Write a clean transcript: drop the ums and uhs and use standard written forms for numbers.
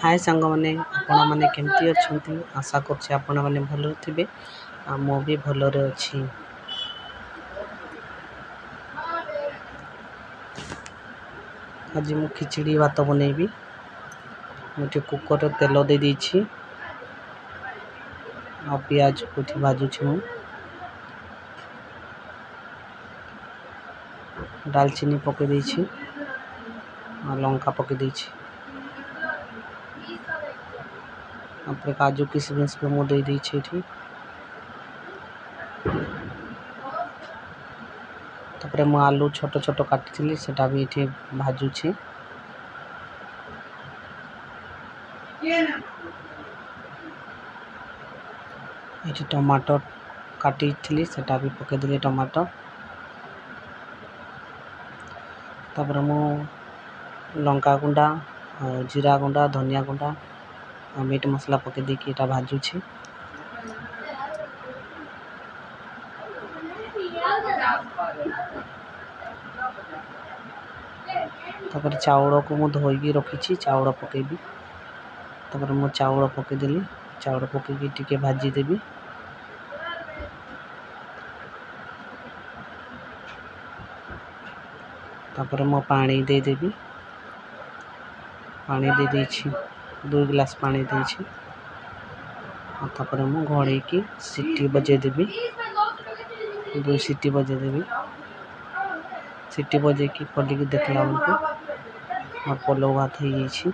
हाय सांग मैंने आपण मैंने केमती अच्छा आशा कर मैंने भल थे मु भी भलरे अच्छी। आज मु खिचड़ी भात बनैबी। मुझे कुकर तेल दे देछि आ पियाज को भाजुछि मु दालचीनी पके देछि आ लंका पके देछि अपने काजू किशमिश को मु दे देछि एठी। तापरे मु आलू छोट छोट काटिथिली सेटा भी एठी भाजुछि। एठी टमाटर काटिथिली सेटा भी पके देली टमाटर। तापरे मु लंका गुंडा जीरा गुंडा धनिया गुंडा मीट मसला पके देकी एटा भाजुछि। तापर चाउल को मु धोई रखी चाउल पकेबी। तापर मु चाउल पकेदेली चाउल पकेकी टिके भाजी देबी। तापर मु पानी दे देबी। पानी दे देछि 2 गिलास पानी देछि। तापर मु घोड़े की सीटी बजे देबी 2 सीटी बजे देबी। सीटी बजे की खोली की देखला बेलको मोर पलव भात हो जाइछि।